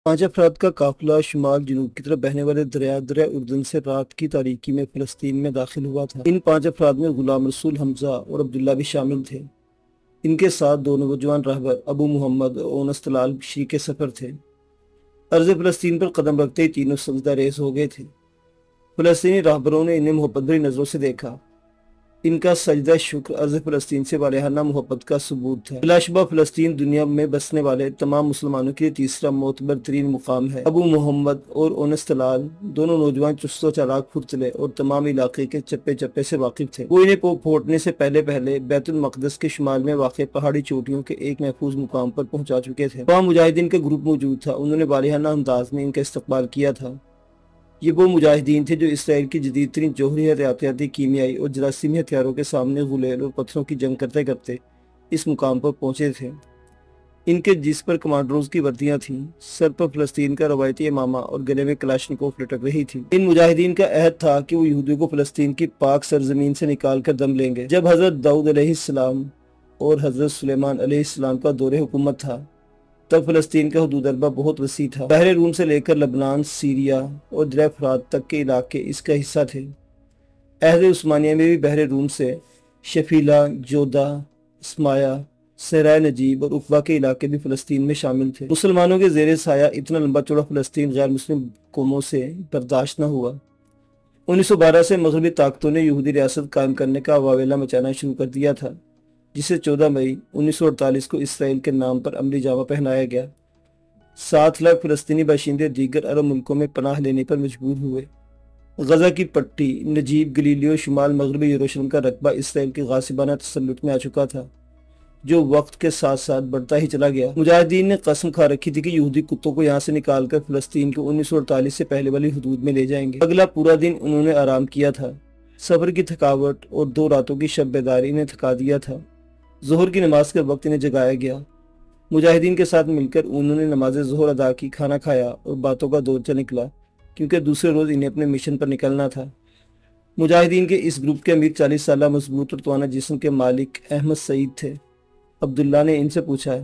पांच अफराद का काफिला शुमाल जनूब की तरफ बहने वाले दरिया उर्दन से रात की तारीकी में फ़लस्तीन में दाखिल हुआ था। इन पांच अफराद में गुलाम रसूल हमजा और अब्दुल्ला भी शामिल थे। इनके साथ दो नौजवान रहबर अबू मोहम्मद और ओनस तलाल शरीके सफ़र थे। अर्ज़ फ़लस्तीन पर कदम रखते ही तीनों सजदा रेज़ हो गए थे। फ़लस्तीनी रहबरों ने इन्हें मोहब्बत भरी नज़रों से देखा। इनका सजदा शुक्र अर्ज़ फ़लस्तीन से वालिहाना मोहब्बत का सबूत था। बिलाशुबा फ़लस्तीन दुनिया में बसने वाले तमाम मुसलमानों के लिए तीसरा मोतबर तरीन मुकाम है। अबू मोहम्मद और ओनस तलाल दोनों नौजवान चुस्त चालाक फुर्तले और तमाम इलाके के चप्पे चप्पे से वाकिफ थे। वो इन्हें फोड़ने से पहले पहले बैतुल मक़दस के शुमाल में वाक़ पहाड़ी चोटियों के एक महफूज मुकाम पर पहुंचा चुके थे। वहाँ मुजाहिदीन का ग्रुप मौजूद था। उन्होंने वालिहाना अंदाज में इनका इस्तकबाल किया था। ये वो मुजाहिदीन थे जो इसराइल की जदीद तरीन जौहरी हथियाती कीमियाई और जरासीमी हथियारों के सामने गुलेल और पत्थरों की जंग करते करते इस मुकाम पर पहुंचे थे। इनके जिस पर कमांडरोज की वर्दियां थीं, सर पर फ़लस्तीन का रवायती इमामा और गले में कलाशनिकोव लटक रही थी। इन मुजाहिदीन का अहद था कि वो यहूदियों को फ़लस्तीन की पाक सरजमीन से निकाल कर दम लेंगे। जब हज़रत दाऊद अलैहिस्सलाम और हज़रत सुलेमान अलैहिस्सलाम का दौरे हुकूमत था, तब फ़लस्तीन का हदूद अरबा बहुत वसी था। बहरे रूम से लेकर लबनान, सीरिया और दरिया फ़ुरात तक के इलाके इसका हिस्सा थे। अहद उस्मानिया में भी बहरे रूम से शफीला, जोदा, स्माया, सहराय नजीब और उकबा के इलाके भी फ़लस्तीन में शामिल थे। मुसलमानों के ज़ेरे साया इतना लंबा चौड़ा फ़लस्तीन गैर मुस्लिम कौमों से बर्दाश्त न हुआ। 1912 से मगरबी ताकतों ने यहूदी रियासत कायम करने का वावेला मचाना शुरू कर दिया था, जिसे 14 मई 1948 को इसराइल के नाम पर अमली जामा पहनाया गया। 7 लाख फ़लस्तीनी बाशिंदे दीगर अरब मुल्कों में पनाह लेने पर मजबूर हुए। गजा की पट्टी, नजीब, गलीलियो, शुमाल मगरबी यरूशलेम का रकबा इसराइल के गासिबाना तसल्लुत में आ चुका था, जो वक्त के साथ साथ बढ़ता ही चला गया। मुजाहिदीन ने कसम खा रखी थी कि यहूदी कुत्तों को यहाँ से निकालकर फ़लस्तीन को 1948 से पहले वाली हदूद में ले जाएंगे। अगला पूरा दिन उन्होंने आराम किया था। सफ़र की थकावट और 2 रातों की शब बेदारी ने थका दिया था। ज़ोहर की नमाज के वक्त इन्हें जगाया गया। मुजाहिदीन के साथ मिलकर उन्होंने नमाज ज़ोहर अदा की, खाना खाया और बातों का दौर निकला, क्योंकि दूसरे रोज़ इन्हें अपने मिशन पर निकलना था। मुजाहिदीन के इस ग्रुप के अमीर 40 साला मजबूत और तवाना जिस्म के मालिक अहमद सईद थे। अब्दुल्ला ने इनसे पूछा,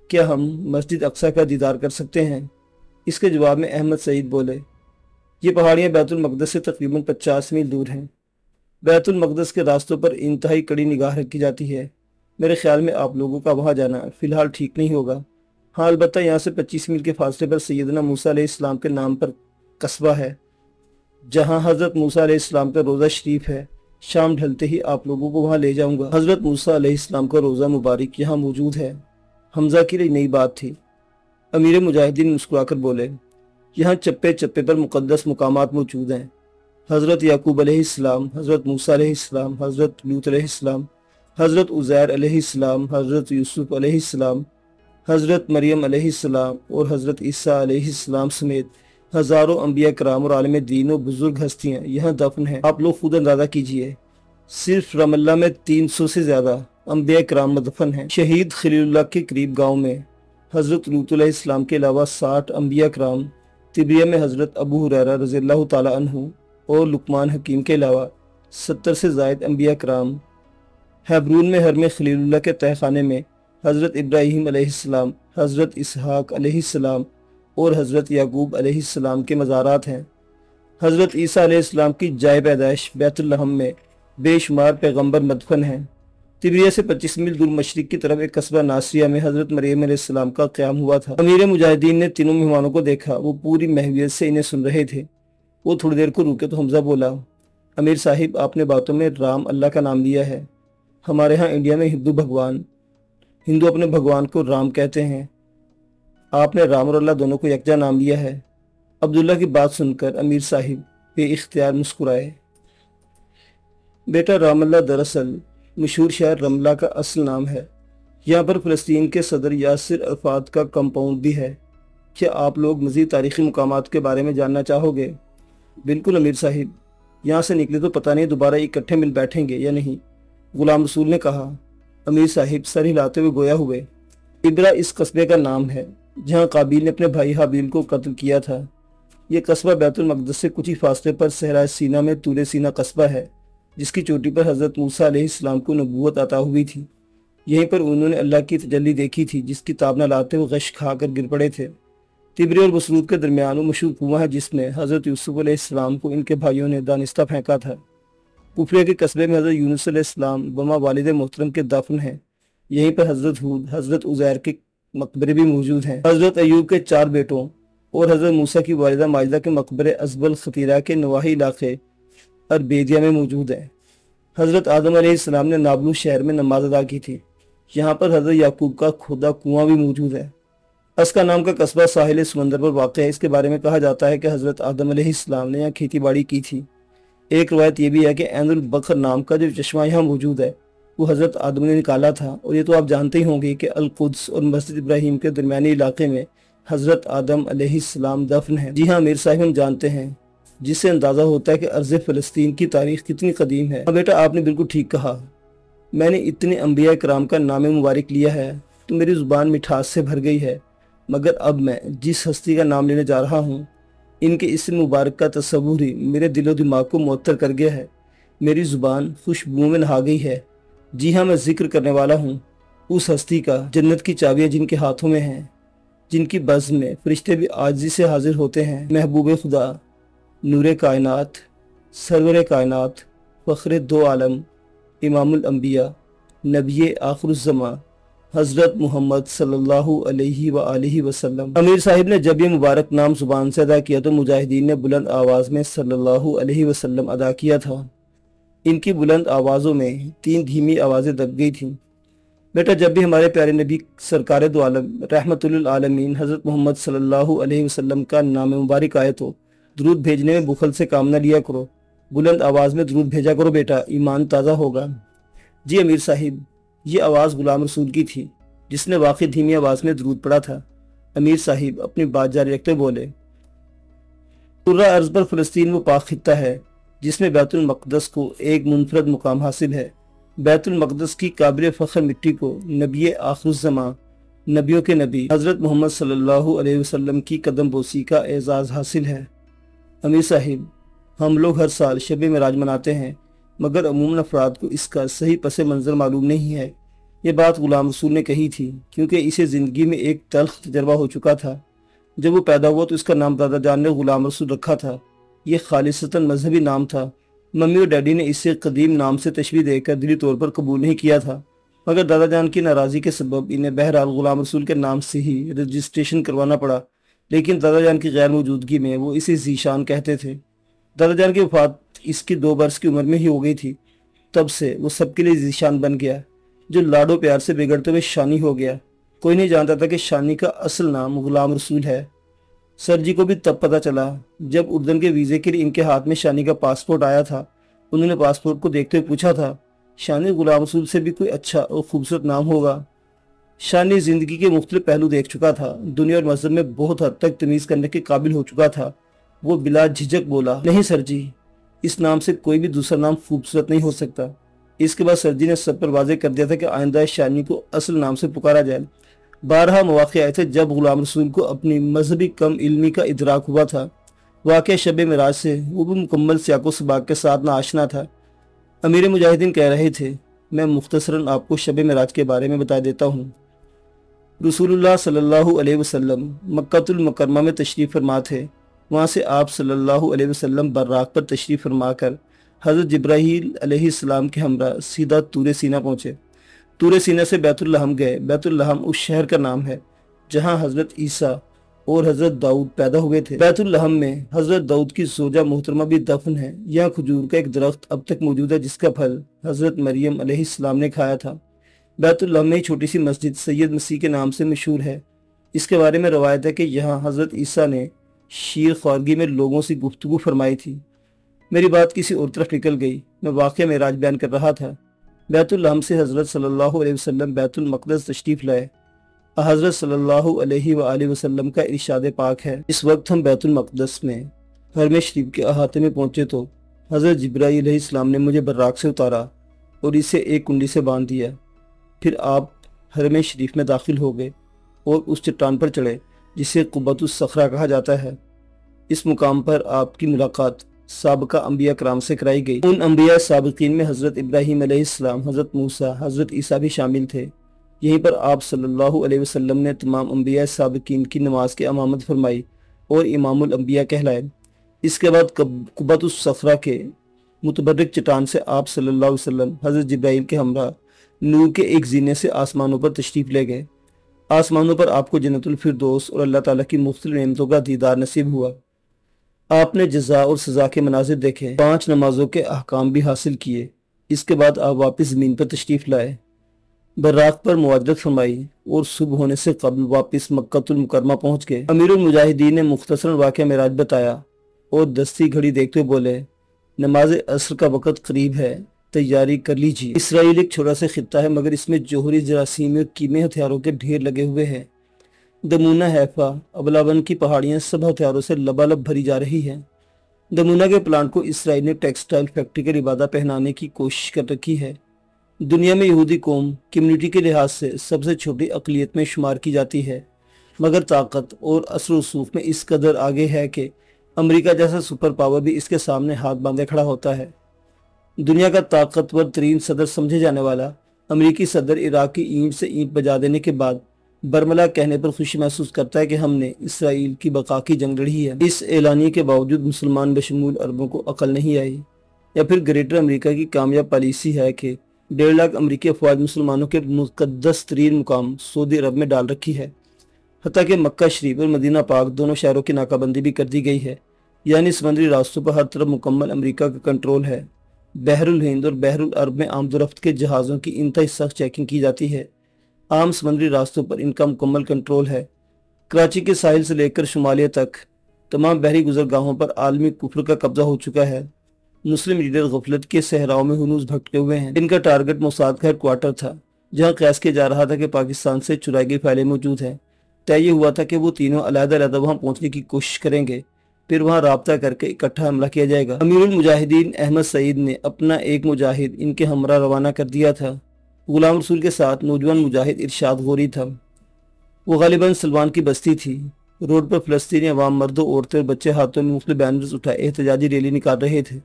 क्या हम मस्जिद अक्सा का दीदार कर सकते हैं? इसके जवाब में अहमद सईद बोले, ये पहाड़ियाँ बैतुल मक़दस से तकरीबन 50 मील दूर हैं। बैतुल मक़दस के रास्तों पर इंतहाई कड़ी निगाह रखी जाती है। मेरे ख्याल में आप लोगों का वहाँ जाना फ़िलहाल ठीक नहीं होगा। हाँ, अलबत्ता यहाँ से 25 मील के फासले पर सैयदना मूसा अलैहिस्सलाम के नाम पर कस्बा है, जहाँ हज़रत मूसा अलैहिस्सलाम का रोज़ा शरीफ है। शाम ढलते ही आप लोगों को वहाँ ले जाऊँगा। हज़रत मूसा अलैहिस्सलाम का रोज़ा मुबारक यहाँ मौजूद है। हमजा के लिए नई बात थी। अमीर मुजाहिदीन मुस्कुराकर बोले, यहाँ चप्पे चप्पे पर मुक़द्दस मुकामात मौजूद हैं। हज़रत याकूब अलैहिस्सलाम, हज़रत मूसा अलैहिस्सलाम, हज़रत लूत अलैहिस्सलाम, हज़रत उज़ैर अलैहिस्सलाम, हज़रत यूसुफ अलैहिस्सलाम, हज़रत मरियम अलैहिस्सलाम और हज़रत ईसा अलैहिस्सलाम समेत हज़ारों अंबिया कराम और आलिम दीन और बुजुर्ग हस्तियाँ यहाँ दफन हैं। आप लोग खुद अंदाज़ा कीजिए, सिर्फ रमल्ला में 300 से ज़्यादा अंबिया कराम मदफन हैं। शहीद खलीलुल्लाह के करीब गाँव में हज़रत लूत अलैहिस्सलाम के अलावा 60 अंबिया कराम, तिबिया में हज़रत अबू हुरैरा रज़ियल्लाहु ताला अन्हु और लुकमान हकीम के अलावा 70 से ज़ायद अंबिया कराम, हेब्रून में हरम खलीलुल्लाह के तहखाने में हज़रत इब्राहीम अलैहिस्सलाम, हज़रत इसहाक अलैहिस्सलाम और हज़रत याकूब अलैहिस्सलाम के मज़ारात हैं। हज़रत ईसा अलैहिस्सलाम की जाए पैदाइश बैतुल लहम में बेशुमार पैगम्बर मदफन हैं। तिबिया से 25 मील दूर मशरिक की तरफ एक कस्बा नासिरिया में हज़रत मरियम अलैहिस्सलाम का क़याम हुआ था। अमीर मुजाहिदीन ने तीनों मेहमानों को देखा। वो पूरी महवियत से इन्हें सुन रहे थे। वो थोड़ी देर को रुके तो हमजा बोला, अमीर साहिब, आपने बातों में राम अल्लाह का नाम लिया है। हमारे यहाँ इंडिया में हिंदू अपने भगवान को राम कहते हैं। आपने राम और अल्लाह दोनों को यकजा नाम लिया है। अब्दुल्ला की बात सुनकर अमीर साहिब बेइख्तियार मुस्कुराए। बेटा, राम अल्लाह दरअसल मशहूर शहर रमला का असल नाम है। यहाँ पर फ़लस्तीन के सदर यासिर अरफात का कंपाउंड भी है। क्या आप लोग मज़ीद तारीख़ी मुकामात के बारे में जानना चाहोगे? बिल्कुल अमीर साहिब, यहाँ से निकले तो पता नहीं दोबारा इकट्ठे मिल बैठेंगे या नहीं, गुलाम रसूल ने कहा। अमीर साहिब सर हिलाते हुए गोया हुए। इब्रा इस कस्बे का नाम है जहाँ काबिल ने अपने भाई हाबिल को कत्ल किया था। ये कस्बा बैतुल मक़दस से कुछ ही फासले पर सहरा सीना में तूरे सीना कस्बा है, जिसकी चोटी पर हज़रत मूसा अलैहिस्सलाम को नबूवत अता हुई थी। यहीं पर उन्होंने अल्लाह की तजल्ली देखी थी, जिसकी ताब न लाते हुए गश खाकर गिर पड़े थे। तिबरी और बसरूत के दरमियान वो मशहूर कुआं है जिसमें हज़रत यूसुफ अलैहिस्सलाम को इनके भाइयों ने दानिस्ता फेंका था। कुफरिया के कस्बे में हज़रत यूनुस अलैहिस्सलाम वमा वालिद मोहतरम के दफन हैं। यहीं पर हज़रत हूद, हज़रत उज़ैर के मकबरे भी मौजूद हैं। हज़रत अयूब के 4 बेटों और हज़रत मूसा की वालिदा माजिदा के मकबरे अज़बल खतीरा के नवाही इलाके अरबेदिया में मौजूद है। हज़रत आदम अलैहिस्सलाम ने नाबलूस शहर में नमाज अदा की थी। यहाँ पर हज़रत याकूब का खुदा कुआं भी मौजूद है। अस्का नाम का कस्बा साहिल समंदर पर वाक़ है। इसके बारे में कहा जाता है कि हज़रत आदम अलैहिस्सलाम ने यहाँ खेती बाड़ी की थी। एक रवायत यह भी है कि ऐनुल बकर नाम का जो चश्मा यहाँ मौजूद है वो हज़रत आदम ने निकाला था। और ये तो आप जानते ही होंगे कि अल-कुद्स और मस्जिद इब्राहिम के दरमियानी इलाके में हज़रत आदम अलैहिस्सलाम दफन है। जी हाँ मीर साहिब, हम जानते हैं, जिससे अंदाज़ा होता है कि अर्ज़ फ़लस्तीन की तारीख़ कितनी कदीम है। हाँ बेटा, आपने बिल्कुल ठीक कहा। मैंने इतने अंबिया कराम का नाम मुबारक लिया है तो मेरी ज़ुबान मिठास से भर गई है, मगर अब मैं जिस हस्ती का नाम लेने जा रहा हूँ इनके इस्म मुबारक का तस्वुर ही मेरे दिलो दिमाग को मुअत्तर कर गया है। मेरी ज़ुबान खुशबू में नहा गई है। जी हाँ, मैं जिक्र करने वाला हूँ उस हस्ती का जन्नत की चाबियाँ जिनके हाथों में हैं, जिनकी बज़्म में फरिश्ते भी आजिज़ी से हाजिर होते हैं। महबूब खुदा, नूरे कायनात, सरवर कायनात, फ़ख्र दो आलम, इमामुल अंबिया, नबी आखिरुज़्ज़मा हज़रत मोहम्मद सल्लल्लाहु अलैहि व आलिहि वसल्लम। अमीर साहिब ने जब ये मुबारक नाम ज़ुबान से अदा किया तो मुजाहिदीन ने बुलंद आवाज़ में सल्लल्लाहु अलैहि वसल्लम अदा किया था। इनकी बुलंद आवाज़ों में 3 धीमी आवाज़ें दब गई थीं। बेटा, जब भी हमारे प्यारे नबी सरकार दो आलम रहमतुल आलमीन हज़रत मोहम्मद सल्लल्लाहु अलैहि वसल्लम का नाम मुबारक आए तो दरूद भेजने में बुखल से काम न लिया करो। बुलंद आवाज़ में दरूद भेजा करो बेटा, ईमान ताज़ा होगा। जी अमीर साहिब, ये आवाज़ गुलाम रसूल की थी जिसने वाकई धीमी आवाज़ में दरूद पढ़ा था। अमीर साहिब अपनी बात जारी रखते बोले, पूरा अर्ज़ पर फ़लस्तीन वो पाक खित्ता है जिसमें बैतुल मक़दस को एक मुनफरद मुकाम हासिल है। बैतुल मक़दस की काबिल फ़ख्र मिट्टी को नबी आखिरुज़्ज़मा, नबियों के नबी हज़रत मोहम्मद सल्लल्लाहु अलैहि वसल्लम की कदम बोसी का एज़ाज़ हासिल है। अमीर साहिब, हम लोग हर साल शब मेराज मनाते हैं, मगर अमूमन अफराद को इसका सही पस मंज़र मालूम नहीं है। ये बात गुलाम रसूल ने कही थी क्योंकि इसे ज़िंदगी में एक तल्ख़ तजर्बा हो चुका था। जब वो पैदा हुआ तो इसका नाम दादा जान ने गुलाम रसूल रखा था। ये खालिसतन मजहबी नाम था। मम्मी और डैडी ने इसे कदीम नाम से तशबीह देकर दिली तौर पर कबूल नहीं किया था, मगर दादा जान की नाराज़गी के सबब इन्हें बहरहाल गुलाम रसूल के नाम से ही रजिस्ट्रेशन करवाना पड़ा। लेकिन दादा जान की गैर मौजूदगी में वो इसे ज़ीशान कहते थे। दादा जान की वफ़ात इसकी 2 बरस की उम्र में ही हो गई थी। तब से वो सबके लिए ज़ीशान बन गया, जो लाडो प्यार से बिगड़ते हुए शानी हो गया। कोई नहीं जानता था कि शानी का असल नाम गुलाम रसूल है। सर जी को भी तब पता चला जब उर्दन के वीज़े के लिए इनके हाथ में शानी का पासपोर्ट आया था। उन्होंने पासपोर्ट को देखते हुए पूछा था, शानी गुलाम रसूल से भी कोई अच्छा और खूबसूरत नाम होगा। शानी ज़िंदगी के मुख्तलिफ पहलू देख चुका था। दुनिया और मज़हब में बहुत हद तक तमीज़ करने के काबिल हो चुका था। वो बिला झिझक बोला, नहीं सर जी, इस नाम से कोई भी दूसरा नाम खूबसूरत नहीं हो सकता। इसके बाद सर जी ने सब पर वाज़ेह कर दिया था कि आइंदा शानी को असल नाम से पुकारा जाए। 12 मौक़े आए थे जब गुलाम रसूल को अपनी मजहबी कम इल्मी का इदराक हुआ था। वाक़या शब मेराज से वो भी मुकम्मल सियाको सबाक के साथ ना आशना था। अमीर मुजाहिदीन कह रहे थे, मैं मुख्तसरन आपको शब मेराज के बारे में बता देता हूँ। रसूलुल्लाह सल्लल्लाहु अलैहि वसल्लम मक्कातुल मुकर्रमा में तशरीफ़ फरमा थे। वहाँ से आप सल्लल्लाहु अलैहि वसल्लम बर्राक पर तशरीफ़ फरमा कर हज़रत जिब्राहील अलैहिस्सलाम के हमरा सीधा तूरे सीना पहुँचे। तूरे सीना से बैतुल लहम गए। बैतुल लहम उस शहर का नाम है जहाँ हज़रत ईसा और हज़रत दाऊद पैदा हुए थे। बैतुल लहम में हज़रत दाऊद की ज़ोजा मोहतरमा भी दफन है। यहाँ खजूर का एक दरख्त अब तक मौजूद है जिसका फल हज़रत मरियम अलैहिस्सलाम ने खाया था। बैतुल लहम में ही छोटी सी मस्जिद सैयद मसीह के नाम से मशहूर है। इसके बारे में रवायत है कि यहाँ हज़रत ईसा ने शीर ख्वारगी में लोगों से गुफ्तगू फरमाई थी। मेरी बात किसी और तरफ निकल गई। मैं वाक़या मेराज बयान कर रहा था। बैतुल लहम से हज़रत सल्लल्लाहु अलैहि वसल्लम बैतुल मक़दस तशरीफ़ लाए। हज़रत सल्लल्लाहु अलैहि व आलिहि वसल्लम का इरशाद पाक है, इस वक्त हम बैतुल मक़दस में हरम शरीफ के अहाते में पहुँचे तो हज़रत जिब्राईल अलैहिस्सलाम ने मुझे बर्राक से उतारा और इसे एक कुंडी से बांध दिया। फिर आप हरम शरीफ में दाखिल हो गए और उस चट्टान पर चढ़े जिसे कुब्बतुस सखरा कहा जाता है। इस मुकाम पर आपकी मुलाकात साबिका अंबिया कराम से कराई गई। उन अंबिया साबिकीन में हज़रत इब्राहीम अलैहिस्सलाम, हज़रत मूसा, हज़रत ईसा भी शामिल थे। یہیں پر آپ صلی اللہ علیہ وسلم نے تمام انبیاء سابقین کی نماز کی امامت فرمائی اور امام الانبیاء کہلائے۔ اس کے بعد قبۃ الصخرہ کے متبرک چٹان سے آپ صلی اللہ علیہ وسلم حضرت جبرائیل کے ہمراہ نور کے ایک زینے سے آسمانوں پر تشریف لے گئے۔ آسمانوں پر آپ کو جنت الفردوس اور اللہ تعالیٰ کی مختلف نعمتوں کا دیدار نصیب ہوا۔ آپ نے جزا اور سزا کے مناظر دیکھے، 5 نمازوں کے احکام بھی حاصل کیے۔ اس کے بعد آپ واپس زمین پر تشریف لائے، براق پر مواجدت فرمائی اور صبح ہونے سے قبل واپس مکہ المکرمہ پہنچ گئے۔ امیر المجاہدین نے مختصراً واقعہ معراج بتایا اور دستی گھڑی دیکھتے بولے، نماز عصر کا وقت قریب ہے، تیاری کر لیجیے۔ اسرائیل ایک چھوٹا سا خطہ ہے، مگر اس میں جوہری جراثیم اور کیمیائی ہتھیاروں کے ڈھیر لگے ہوئے ہیں۔ دمونہ، حیفا، ابلاون کی پہاڑیاں سب ہتھیاروں سے لبالب بھری جا رہی ہیں۔ دمونہ کے پلانٹ کو اسرائیل نے ٹیکسٹائل فیکٹری کا لبادہ پہنانے کی کوشش کر رکھی ہے۔ دنیا میں یہودی قوم کمیونٹی کے لحاظ سے سب سے چھوٹی اقلیت میں شمار کی جاتی ہے، مگر طاقت اور اثر و رسوخ میں اس قدر آگے ہے کہ امریکہ جیسا سپر پاور بھی اس کے سامنے ہاتھ باندھے کھڑا ہوتا ہے۔ دنیا کا طاقتور ترین صدر سمجھے جانے والا امریکی صدر عراق کی اینٹ سے اینٹ بجا دینے کے بعد برملا کہنے پر خوشی محسوس کرتا ہے کہ ہم نے اسرائیل کی بقا کی جنگ لڑی ہے۔ اس اعلانیے کے باوجود مسلمان بشمول عربوں کو عقل نہیں آئی، یا پھر گریٹر امریکہ کی کامیاب پالیسی ہے کہ 1.5 لاکھ امریکی افواج مسلمانوں کے مقدس ترین مقام سعودی عرب میں ڈال رکھی ہے، حتیٰ کہ مکہ شریف اور مدینہ پاک دونوں شہروں کی ناکہ بندی بھی کر دی گئی ہے، یعنی سمندری راستوں پر ہر طرف مکمل امریکہ کا کنٹرول ہے۔ بحر الہند اور بحر العرب میں آمد و رفت کے جہازوں کی انتہائی سخت چیکنگ کی جاتی ہے۔ عام سمندری راستوں پر ان کا مکمل کنٹرول ہے۔ کراچی کے ساحل سے لے کر شمالیہ تک تمام بحری گزرگاہوں پر عالمی کفر کا قبضہ ہو چکا ہے۔ مسلم لیڈر غفلت کے صحراؤں میں ہنوز بھٹکے ہوئے ہیں۔ ان کا ٹارگٹ موساد کا ہیڈ کوارٹر تھا، جہاں قیاس کیا جا رہا تھا کہ پاکستان سے چرائی گئی فائلیں موجود ہیں۔ طے یہ ہوا تھا کہ وہ تینوں علیحدہ علیحدہ وہاں پہنچنے کی کوشش کریں گے، پھر وہاں رابطہ کر کے اکٹھا حملہ کیا جائے گا۔ امیر المجاہدین احمد سعید نے اپنا ایک مجاہد ان کے ہمراہ روانہ کر دیا تھا۔ غلام رسول کے ساتھ نوجوان مجاہد ارشاد غوری تھا۔ وہ غالباً سلوان کی بستی تھی۔ روڈ پر فلسطینی عوام، مرد و عورتیں اور بچے ہاتھوں میں مختلف بینرز اٹھائے احتجاجی ریلی نکال رہے تھے۔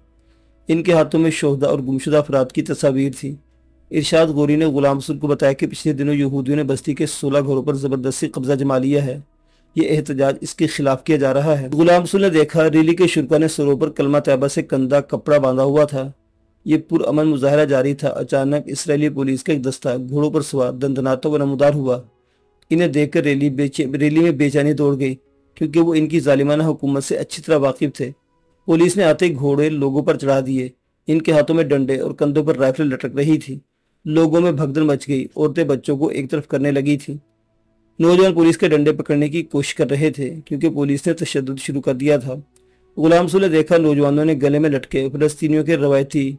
ان کے ہاتھوں میں شہداء اور گمشدہ افراد کی تصاویر تھی۔ ارشاد غوری نے غلام رسول کو بتایا کہ پچھلے دنوں یہودیوں نے بستی کے 16 گھروں پر زبردستی قبضہ جما لیا ہے۔ یہ احتجاج اس کے خلاف کیا جا رہا ہے۔ غلام رسول نے دیکھا ریلی کے شرکا نے سروں پر کلمہ طیبہ سے کندہ کپڑا باندھا ہوا تھا۔ یہ پرامن مظاہرہ جاری تھا۔ اچانک اسرائیلی پولیس کا ایک دستہ گھوڑوں پر سوار دندناتا ہوا نمودار ہوا۔ انہیں دیکھ کر ریلی میں بے چینی دوڑ گئی، کیونکہ وہ ان کی ظالمانہ حکومت سے اچھی طرح واقف تھے۔ پولیس نے آتے گھوڑے لوگوں پر چڑھا دیے۔ ان کے ہاتھوں میں ڈنڈے اور کندھوں پر رائفل لٹک رہی تھی۔ لوگوں میں بھگدڑ مچ گئی، عورتیں بچوں کو ایک طرف کرنے لگی تھیں۔ نوجوان پولیس کے ڈنڈے پکڑنے کی کوشش کر رہے تھے، کیونکہ پولیس نے تشدد شروع کر دیا تھا۔ غلام رسول نے دیکھا نوجوانوں نے گلے میں لٹکے فلسطینیوں کے روایتی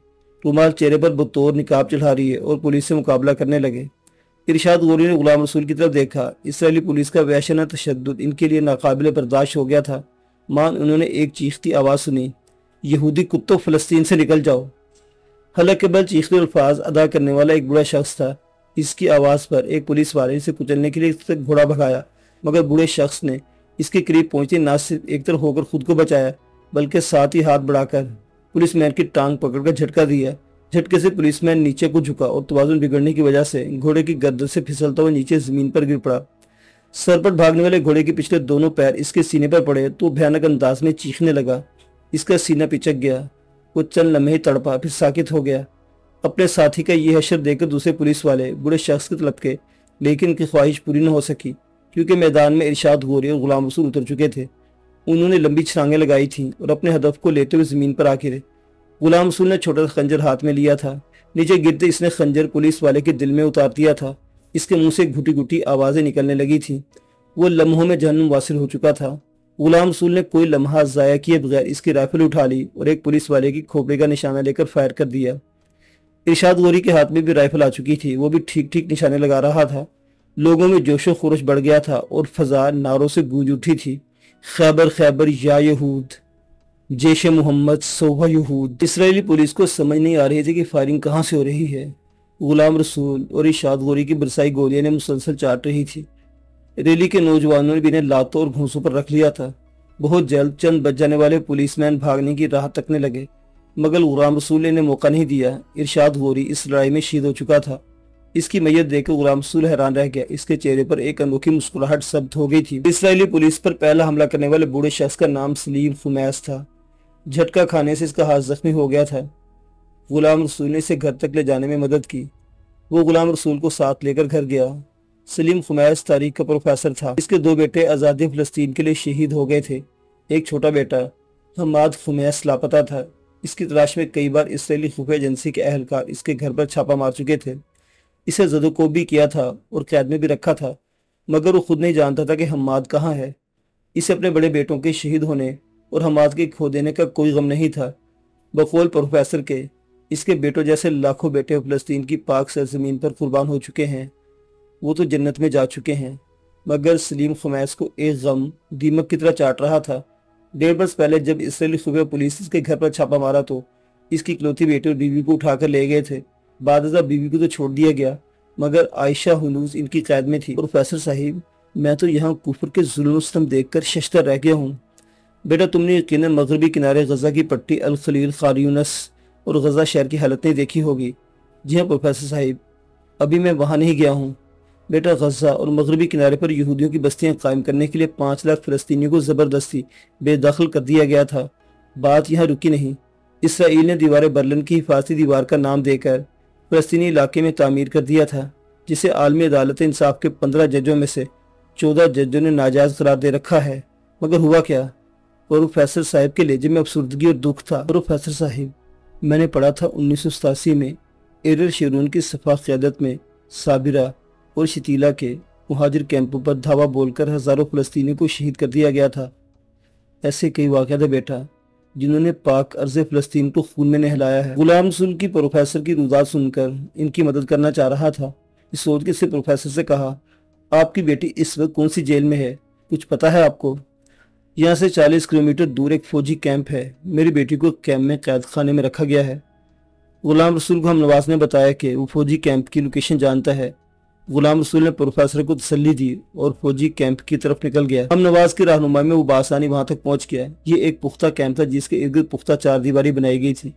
رومال چہرے پر بطور نقاب چڑھا لیے اور پولیس سے مقابلہ کرنے لگے۔ ارشاد غوری نے غلام رسول کی طرف دیکھا۔ اسرائیلی پولیس کا وحشیانہ تشدد ان کے لیے ناقابل برداشت ہو گیا تھا۔ انہوں نے ایک چیختی آواز سنی، یہودی کتوں، فلسطین سے نکل جاؤ۔ حلق کے بل چیختے الفاظ ادا کرنے والا ایک بوڑھا شخص تھا۔ اس کی آواز پر ایک پولیس والے اسے کچلنے کے لیے اس تک گھوڑا بھگایا، مگر بوڑھے شخص نے اس کے قریب پہنچتے نہ صرف ایک طرف ہو کر خود کو بچایا، بلکہ ساتھ ہی ہاتھ بڑھا کر پولیس مین کی ٹانگ پکڑ کر جھٹکا دیا۔ جھٹکے سے پولیس مین نیچے کو جھکا اور توازن بگڑنے کی وجہ سے گھوڑے کی گردن سے پھسلتا ہوا نیچے زمین پر گر پڑا۔ سرپٹ بھاگنے والے گھوڑے کے پچھلے دونوں پیر اس کے سینے پر پڑے تو بھیانک انداز میں چیخنے لگا۔ اس کا سینہ پچک گیا۔ وہ چند لمحے تڑپا، پھر ساکت ہو گیا۔ اپنے ساتھی کا یہ حشر دیکھ کر دوسرے پولیس والے بوڑھے شخص کی طلب کے، لیکن ان کی خواہش پوری نہ ہو سکی، کیونکہ میدان میں ارشاد غوری اور غلام رسول اتر چکے تھے۔ انہوں نے لمبی چھلانگیں لگائی تھیں اور اپنے ہدف کو لیتے ہوئے زمین پر آ گرے۔ غلام رسول نے چھوٹا سا خنجر ہاتھ میں لیا تھا۔ نیچے گرتے اس نے خنجر پولیس والے کے دل میں اتار دیا تھا۔ اس کے منہ سے گھٹی گھٹی آوازیں نکلنے لگی تھیں۔ وہ لمحوں میں جہنم واصل ہو چکا تھا۔ غلام رسول نے کوئی لمحہ ضائع کیے بغیر اس کی رائفل اٹھا لی اور ایک پولیس والے کی کھوپڑی کا نشانہ لے کر فائر کر دیا۔ ارشاد غوری کے ہاتھ میں بھی رائفل آ چکی تھی۔ وہ بھی ٹھیک ٹھیک نشانے لگا رہا تھا۔ لوگوں میں جوش و خروش بڑھ گیا تھا اور فضا نعروں سے گونج اٹھی تھی۔ خیبر خیبر یا یہود، جیش محمد سوہ یہود۔ اسرائیلی پولیس کو سمجھ نہیں آ رہی تھی کہ فائرنگ کہاں سے ہو رہی ہے۔ غلام رسول اور ارشاد غوری کی برسائی گولیاں نے مسلسل چاٹ رہی تھی۔ ریلی کے نوجوانوں نے بھی انہیں لاتوں اور گھونسوں پر رکھ لیا تھا۔ بہت جلد چند بچ جانے والے پولیس مین بھاگنے کی راہ تکنے لگے، مگر غلام رسول نے انہیں موقع نہیں دیا۔ ارشاد غوری اس لڑائی میں شہید ہو چکا تھا۔ اس کی میت دیکھ کر غلام رسول حیران رہ گیا۔ اس کے چہرے پر ایک انوکھی مسکراہٹ ثبت ہو گئی تھی۔ اسرائیلی پولیس پر پہلا حملہ کرنے والے بوڑھے شخص کا نام سلیم خمیس تھا۔ جھٹکا کھانے سے اس کا ہاتھ زخمی ہو گیا تھا۔ غلام رسول نے اسے گھر تک لے جانے میں مدد کی۔ وہ غلام رسول کو ساتھ لے کر گھر گیا۔ سلیم خمیس تاریخ کا پروفیسر تھا۔ اس کے 2 بیٹے آزادی فلسطین کے لیے شہید ہو گئے تھے۔ ایک چھوٹا بیٹا حماد خمیس لاپتہ تھا۔ اس کی تلاش میں کئی بار اسرائیلی خفیہ ایجنسی کے اہلکار اس کے گھر پر چھاپا مار چکے تھے۔ اسے زد و کوب بھی کیا تھا اور قید میں بھی رکھا تھا، مگر وہ خود نہیں جانتا تھا کہ حماد کہاں ہے۔ اسے اپنے بڑے بیٹوں کے شہید ہونے اور حماد کے کھو دینے کا کوئی غم نہیں تھا۔ بقول پروفیسر کے اس کے بیٹوں جیسے لاکھوں بیٹے فلسطین کی پاک سرزمین پر قربان ہو چکے ہیں، وہ تو جنت میں جا چکے ہیں، مگر سلیم خمیس کو ایک غم دیمک کی طرح چاٹ رہا تھا۔ 1.5 برس پہلے جب اسرائیلی خفیہ پولیس اس کے گھر پر چھاپا مارا تو اس کی اکلوتی بیٹی اور بیوی کو اٹھا کر لے گئے تھے۔ بعد ازاں بیوی کو تو چھوڑ دیا گیا، مگر عائشہ ہنوز ان کی قید میں تھی۔ پروفیسر صاحب، میں تو یہاں کفر کے ظلم و ستم دیکھ کر ششدر رہ گیا ہوں۔ بیٹا، تم نے یقیناً مغربی کنارے غزہ کی پٹی الخلیل، خان یونس اور غزہ شہر کی حالت نہیں دیکھی ہوگی۔ جی ہاں پروفیسر صاحب، ابھی میں وہاں نہیں گیا ہوں۔ بیٹا، غزہ اور مغربی کنارے پر یہودیوں کی بستیاں قائم کرنے کے لیے 5 لاکھ فلسطینیوں کو زبردستی بے دخل کر دیا گیا تھا۔ بات یہاں رکی نہیں۔ اسرائیل نے دیوار برلن کی حفاظتی دیوار کا نام دے کر فلسطینی علاقے میں تعمیر کر دیا تھا، جسے عالمی عدالت انصاف کے 15 ججوں میں سے 14 ججوں نے ناجائز قرار دے رکھا ہے۔ مگر ہوا کیا؟ پروفیسر صاحب کے لہجے میں افسردگی اور دکھ تھا۔ پروفیسر صاحب، میں نے پڑھا تھا 1987 میں ایرل شیرون کی صفا قیادت میں صابرہ اور شتیلہ کے مہاجر کیمپوں پر دھاوا بول کر ہزاروں فلسطینیوں کو شہید کر دیا گیا تھا۔ ایسے کئی واقعات ہیں بیٹا، جنہوں نے پاک ارض فلسطین کو خون میں نہلایا ہے۔ غلام رسول کی پروفیسر کی روزات سن کر ان کی مدد کرنا چاہ رہا تھا۔ اس سوچ کے سے پروفیسر سے کہا، آپ کی بیٹی اس وقت کون سی جیل میں ہے؟ کچھ پتا ہے آپ کو؟ یہاں سے 40 کلومیٹر دور ایک فوجی کیمپ ہے۔ میری بیٹی کو کیمپ میں قید خانے میں رکھا گیا ہے۔ غلام رسول کو ہم نواز نے بتایا کہ وہ فوجی کیمپ کی لوکیشن جانتا ہے۔ غلام رسول نے پروفیسر کو تسلی دی اور فوجی کیمپ کی طرف نکل گیا۔ ہم نواز کی رہنمائی میں وہ بآسانی وہاں تک پہنچ گیا۔ یہ ایک پختہ کیمپ تھا جس کے ارد گرد پختہ 4 دیواری بنائی گئی تھی۔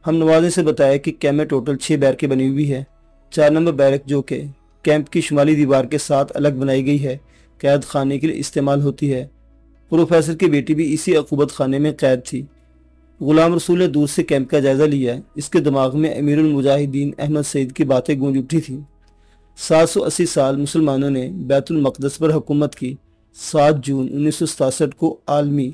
ہم نواز نے سے بتایا کہ کیمپ میں ٹوٹل 6 بیرکیں بنی ہوئی ہے۔ 4 نمبر بیرک، جو کہ کیمپ کی شمالی دیوار کے ساتھ الگ بنائی گئی ہے، قید خانے کے لیے استعمال ہوتی ہے۔ پروفیسر کی بیٹی بھی اسی عقوبت خانے میں قید تھی۔ غلام رسول نے دور سے کیمپ کا جائزہ لیا۔ اس کے دماغ میں امیر المجاہدین احمد سعید کی باتیں گونج اٹھی تھیں۔ 780 سال مسلمانوں نے بیت المقدس پر حکومت کی۔ 7 جون 1967 کو عالمی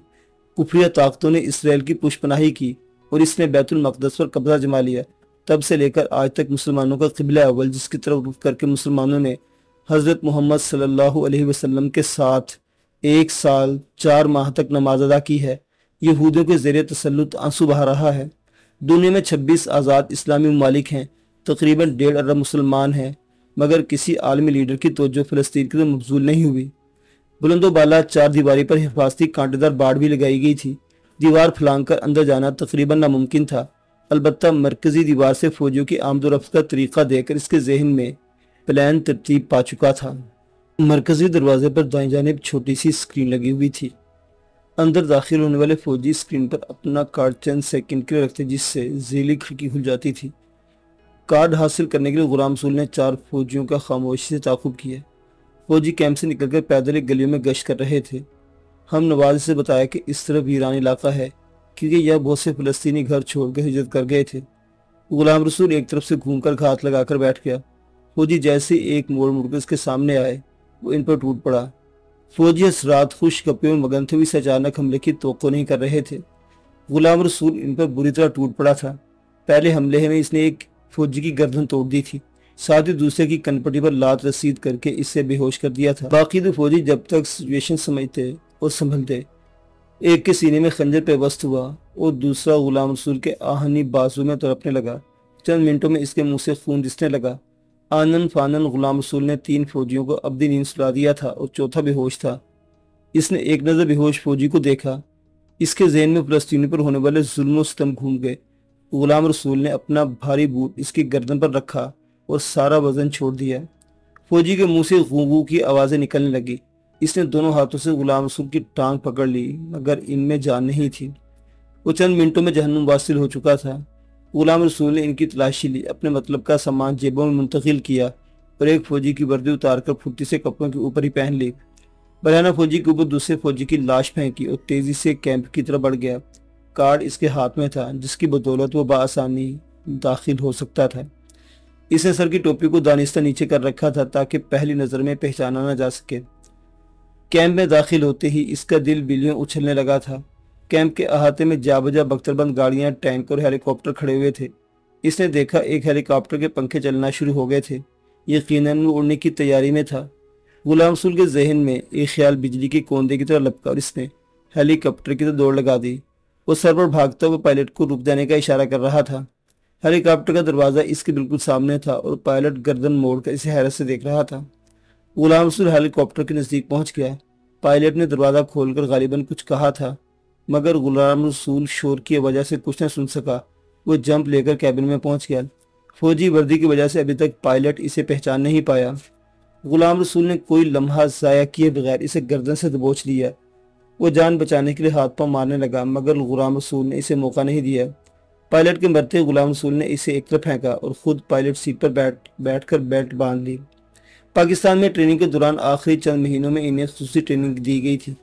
کفریہ طاقتوں نے اسرائیل کی پشت پناہی کی اور اس نے بیت المقدس پر قبضہ جما لیا۔ تب سے لے کر آج تک مسلمانوں کا قبلہ اول جس کی طرف رخ کر کے مسلمانوں نے حضرت محمد صلی اللہ علیہ وسلم کے ساتھ 1 سال 4 ماہ تک نماز ادا کی ہے، یہودیوں کے زیر تسلط آنسو بہا رہا ہے۔ دنیا میں 26 آزاد اسلامی ممالک ہیں، تقریباً 1.5 ارب مسلمان ہیں، مگر کسی عالمی لیڈر کی توجہ فلسطین کی طرف مبذول نہیں ہوئی۔ بلند و بالا 4 دیواری پر حفاظتی کانٹے دار باڑ بھی لگائی گئی تھی۔ دیوار پھلانگ کر اندر جانا تقریباً ناممکن تھا، البتہ مرکزی دیوار سے فوجیوں کی آمد و رفت کا طریقہ دیکھ کر اس کے ذہن میں پلان ترتیب پا چکا تھا۔ مرکزی دروازے پر دائیں جانب چھوٹی سی اسکرین لگی ہوئی تھی۔ اندر داخل ہونے والے فوجی اسکرین پر اپنا کارڈ چند سیکنڈ کے لیے رکھتے، جس سے ذیلی کھڑکی کھل جاتی تھی۔ کارڈ حاصل کرنے کے لیے غلام رسول نے 4 فوجیوں کا خاموشی سے تعاقب کیا۔ فوجی کیمپ سے نکل کر پیدل ایک گلیوں میں گشت کر رہے تھے۔ ہم نواز سے بتایا کہ اس طرف ویران علاقہ ہے، کیونکہ یہ بہت سے فلسطینی گھر چھوڑ کر ہجرت کر گئے تھے۔ غلام رسول ایک طرف سے گھوم کر گھات لگا کر بیٹھ گیا۔ فوجی جیسے ایک موڑ مڑ کر اس کے سامنے آئے، وہ ان پر ٹوٹ پڑا۔ فوجی حسرات خوش کپیوں میں مگن تھے، وہ اس اچانک حملے کی توقع نہیں کر رہے تھے۔ غلام رسول ان پر بری طرح ٹوٹ پڑا تھا۔ پہلے حملے میں اس نے ایک فوجی کی گردن توڑ دی تھی، ساتھ ہی دوسرے کی کنپٹی پر لات رسید کر کے اسے بے ہوش کر دیا تھا۔ باقی دو فوجی جب تک سچویشن سمجھتے اور سنبھلتے، ایک کے سینے میں خنجر پیوست ہوا اور دوسرا غلام رسول کے آہنی بازو میں تڑپنے لگا۔ چند منٹوں میں اس کے منہ سے خون رسنے لگا۔ آنن فانن غلام رسول نے 3 فوجیوں کو ابدی نیند سلا دیا تھا اور چوتھا بے ہوش تھا۔ اس نے ایک نظر بے ہوش فوجی کو دیکھا۔ اس کے ذہن میں فلسطینیوں پر ہونے والے ظلم و ستم گھوم گئے۔ غلام رسول نے اپنا بھاری بوٹ اس کی گردن پر رکھا اور سارا وزن چھوڑ دیا۔ فوجی کے منہ سے غوں غوں کی آوازیں نکلنے لگی۔ اس نے دونوں ہاتھوں سے غلام رسول کی ٹانگ پکڑ لی، مگر ان میں جان نہیں تھی۔ وہ چند منٹوں میں جہنم واصل ہو چکا تھا۔ غلام رسول نے ان کی تلاشی لی، اپنے مطلب کا سامان جیبوں میں منتقل کیا और एक फौजी की वर्दी उतार कर फुर्ती से कपड़ों के ऊपर ही पहन ली। बरहाना फौजी के ऊपर दूसरे फौजी की लाश फेंकी और तेजी से कैंप की तरफ बढ़ गया। कार्ड इसके हाथ में था जिसकी बदौलत वो बआसानी दाखिल हो सकता था। इसने सर की टोपी को दानिस्ता नीचे कर रखा था ताकि पहली नजर में पहचाना न जा सके। कैंप में दाखिल होते ही इसका दिल बिलियों उछलने लगा था। कैंप के अहाते में जाबजा बख्तरबंद गाड़ियां, टैंक और हेलीकॉप्टर खड़े हुए थे। इसने देखा एक हेलीकॉप्टर के पंखे चलना शुरू हो गए थे। यकीनन वो उड़ने की तैयारी में था। गुलाम रसूल के जहन में एक ख्याल बिजली के कोंदे की तरह लपका और इसने हेलीकॉप्टर की तरफ दौड़ लगा दी। वो सर पर भागता हुआ पायलट को रुक जाने का इशारा कर रहा था। हेलीकॉप्टर का दरवाज़ा इसके बिल्कुल सामने था और पायलट गर्दन मोड़कर इसे हैरत से देख रहा था। गुलाम रसूल हेलीकॉप्टर के नज़दीक पहुंच गया। पायलट ने दरवाज़ा खोलकर गालिबन कुछ कहा था, मगर गुलाम रसूल शोर की वजह से कुछ न सुन सका। वो जंप लेकर कैबिन में पहुंच गया। फौजी वर्दी की वजह से अभी तक पायलट इसे पहचान नहीं पाया। गुलाम रसूल ने कोई लम्हा ज़ाया किए बगैर इसे गर्दन से दबोच लिया। वो जान बचाने के लिए हाथ पांव मारने लगा, मगर गुलाम रसूल ने इसे मौका नहीं दिया। पायलट के मरते गुलाम रसूल ने इसे एक तरफ फेंका और खुद पायलट सीट पर बैठकर बेल्ट बांध ली। पाकिस्तान में ट्रेनिंग के दौरान आखिरी चंद महीनों में इन्हें खुसूसी ट्रेनिंग दी गई थी।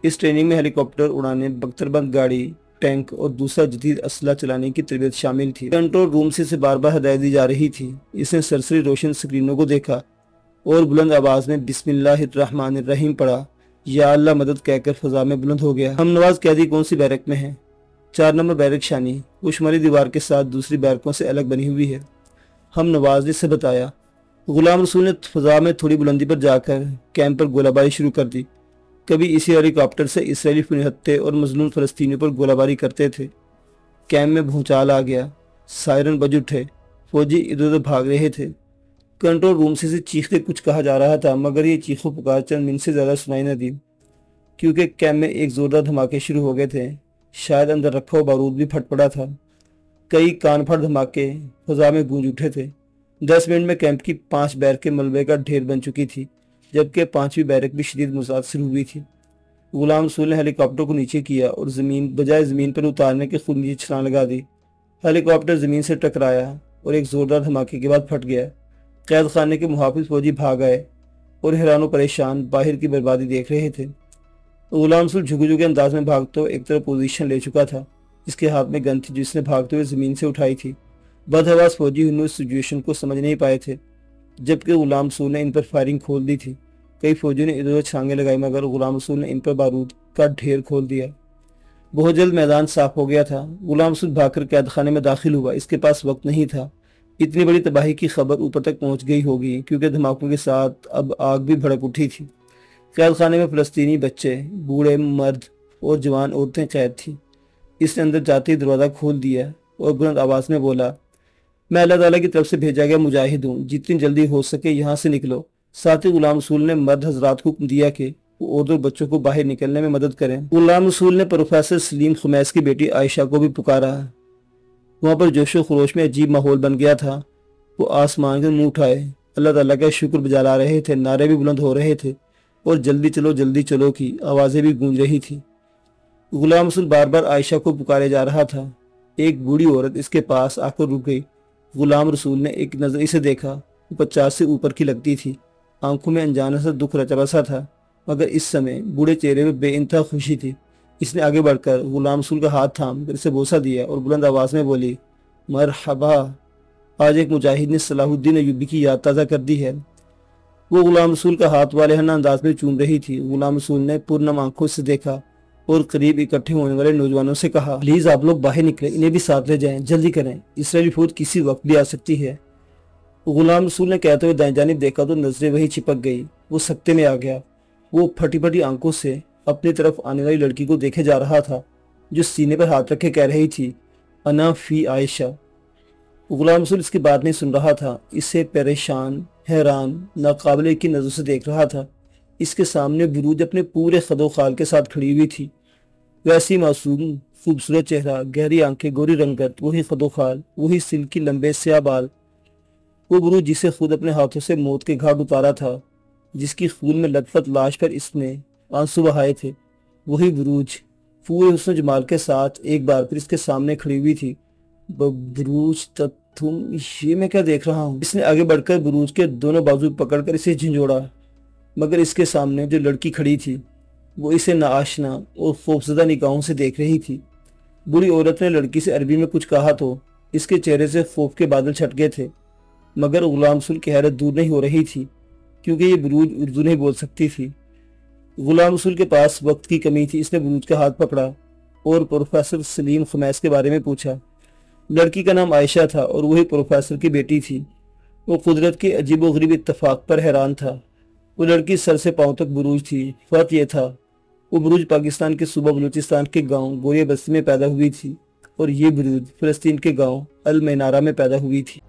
इस ट्रेनिंग में हेलीकॉप्टर उड़ाने, बख्तरबंद गाड़ी, टैंक और दूसरा जदीद असला चलाने की तरबियत शामिल थी। कंट्रोल रूम से बार बार हदायत दी जा रही थी। इसने सरसरी रोशन स्क्रीनों को देखा और बुलंद आवाज में बिस्मिल्लाहिर्रहमानिर्रहीम पढ़ा। या अल्लाह मदद कहकर फजा में बुलंद हो गया। हम नवाज कैदी कौन सी बैरक में है? 4 नंबर बैरक शानी, वो शुमारी दीवार के साथ दूसरी बैरकों से अलग बनी हुई है। हम नवाज ने से बताया। गुलाम रसूल ने फजा में थोड़ी बुलंदी पर जाकर कैंप पर गोलाबारी शुरू कर दी। कभी इसी हेलीकॉप्टर से इसराइली निहत्ते और मजलूम फ़लस्तीनियों पर गोलाबारी करते थे। कैंप में भूचाल आ गया, सायरन बज उठे, फौजी इधर उधर भाग रहे थे। कंट्रोल रूम से चीखते कुछ कहा जा रहा था, मगर ये चीखों पुकार चंद मिनट से ज़्यादा सुनाई न दी, क्योंकि कैंप में एक ज़ोरदार धमाके शुरू हो गए थे। शायद अंदर रखा हुआ बारूद भी फट पड़ा था। कई कान फाड़ धमाके फजा में गूंज उठे थे। 10 मिनट में कैंप की 5 बैरकें मलबे का ढेर बन चुकी थी, जबकि 5वीं बैरक भी शदीद मुतासिर हुई थी। गुलाम रसूल ने हेलीकॉप्टर को नीचे किया और बजाय ज़मीन पर उतारने के खुद नीचे छलांग लगा दी। हेलीकॉप्टर ज़मीन से टकराया और एक ज़ोरदार धमाके के बाद फट गया। कैद खाने के मुहाफिज फौजी भाग आए और हैरान व परेशान बाहर की बर्बादी देख रहे थे। गुलाम रसूल झुके अंदाज में भागते हुए एक तरफ पोजीशन ले चुका था। इसके हाथ में गन थी जिसने भागते हुए ज़मीन से उठाई थी। बदहवास फौजी उन्होंने सिचुएशन को समझ नहीं पाए थे, जबकि गुलाम रसूल ने इन पर फायरिंग खोल दी थी। कई फौजियों ने इधर उधर छलांगें लगाई, मगर गुलाम रसूल ने इन पर बारूद का ढेर खोल दिया। बहुत जल्द मैदान साफ हो गया था। गुलाम रसूल भागकर कैद खाने में दाखिल हुआ। इसके पास वक्त नहीं था। इतनी बड़ी तबाही की खबर ऊपर तक पहुंच गई होगी, क्योंकि धमाकों के साथ अब आग भी भड़क उठी थी। कैद खाने में फ़लस्तीनी बच्चे, बूढ़े मर्द और जवान औरतें कैद थी। इसने अंदर जाते ही दरवाज़ा खोल दिया और बुलंद आवाज़ में बोला, मैं अल्लाह ताला की तरफ से भेजा गया मुजाहिद हूँ, जितनी जल्दी हो सके यहाँ से निकलो। साथ ही गुलाम रसूल ने मर्द हजरात को हुक्म दिया कि वो औरतों बच्चों को बाहर निकलने में मदद करें। गुलाम रसूल ने प्रोफेसर सलीम खुमैस की बेटी आयशा को भी पुकारा। वहाँ पर जोशो खरोश में अजीब माहौल बन गया था। वो आसमान के मुंह उठाए अल्लाह ताला का शुक्र बजा रहे थे। नारे भी बुलंद हो रहे थे और जल्दी चलो की आवाज़ें भी गूंज रही थी। गुलाम रसूल बार बार आयशा को पुकारे जा रहा था। एक बूढ़ी औरत इसके पास आकर रुक गई। गुलाम रसूल ने एक नज़र इसे देखा। वो 50 से ऊपर की लगती थी। आंखों में अनजाने सा दुख रचा बसा था, मगर इस समय बूढ़े चेहरे में बेइंतहा खुशी थी। इसने आगे बढ़कर गुलाम रसूल का हाथ थाम कर इसे बोसा दिया और बुलंद आवाज़ में बोली, मरहबा, आज एक मुजाहिद ने सलाहुद्दीन अय्यूबी की याद ताज़ा कर दी है। वो गुलाम रसूल का हाथ वाले हना अंदाज में चूम रही थी। गुलाम रसूल ने पूर्णम आंखों से देखा और करीब इकट्ठे होने वाले नौजवानों से कहा, प्लीज़ आप लोग बाहर निकले, इन्हें भी साथ ले जाएं, जल्दी करें, इसराइली फौज किसी वक्त भी आ सकती है। गुलाम रसूल ने कहते हुए दाएं जानिब देखा तो नजरें वही चिपक गई। वो सकते में आ गया। वो फटी फटी आंखों से अपनी तरफ आने वाली लड़की को देखे जा रहा था, जो सीने पर हाथ रखे कह रही थी, अना फी आयशा। गुलाम रसूल इसकी बात नहीं सुन रहा था। इसे परेशान, हैरान, नाकाबिले की नज़र से देख रहा था। इसके सामने बुरूज अपने पूरे खदो खाल के साथ खड़ी हुई थी। वैसी मासूम खूबसूरत चेहरा, गहरी आंखें, गोरी रंगत, वही खदो खाल, वही सिल्की लंबे स्याह बाल। वो बुरूज जिसे खुद अपने हाथों से मौत के घाट उतारा था, जिसकी खून में लथपथ लाश पर इसने आंसू बहाए थे, वही बुरूज पूरे हुस्न जमाल के साथ एक बार फिर इसके सामने खड़ी हुई थी। बुरूज یہ میں کیا دیکھ رہا ہوں؟ اس نے آگے بڑھ کر بروج کے دونوں بازو پکڑ کر اسے جھنجھوڑا، مگر اس کے سامنے جو لڑکی کھڑی تھی وہ اسے ناآشنا اور خوفزدہ نگاہوں سے دیکھ رہی تھی۔ بوڑھی عورت نے لڑکی سے عربی میں کچھ کہا تو اس کے چہرے سے خوف کے بادل چھٹ گئے تھے، مگر غلام رسول کی حیرت دور نہیں ہو رہی تھی کیونکہ یہ بروج اردو نہیں بول سکتی تھی۔ غلام رسول کے پاس وقت کی کمی تھی، اس نے بروج کا ہاتھ پکڑا اور پروفیسر سلیم خمیس کے بارے میں پوچھا۔ لڑکی کا نام عائشہ تھا اور وہی پروفیسر کی بیٹی تھی۔ وہ قدرت کے عجیب و غریب اتفاق پر حیران تھا۔ وہ لڑکی سر سے پاؤں تک بروج تھی۔ فرق یہ تھا وہ بروج پاکستان کے صوبہ بلوچستان کے گاؤں بوریا بستی میں پیدا ہوئی تھی اور یہ بروج فلسطین کے گاؤں المنارہ میں پیدا ہوئی تھی۔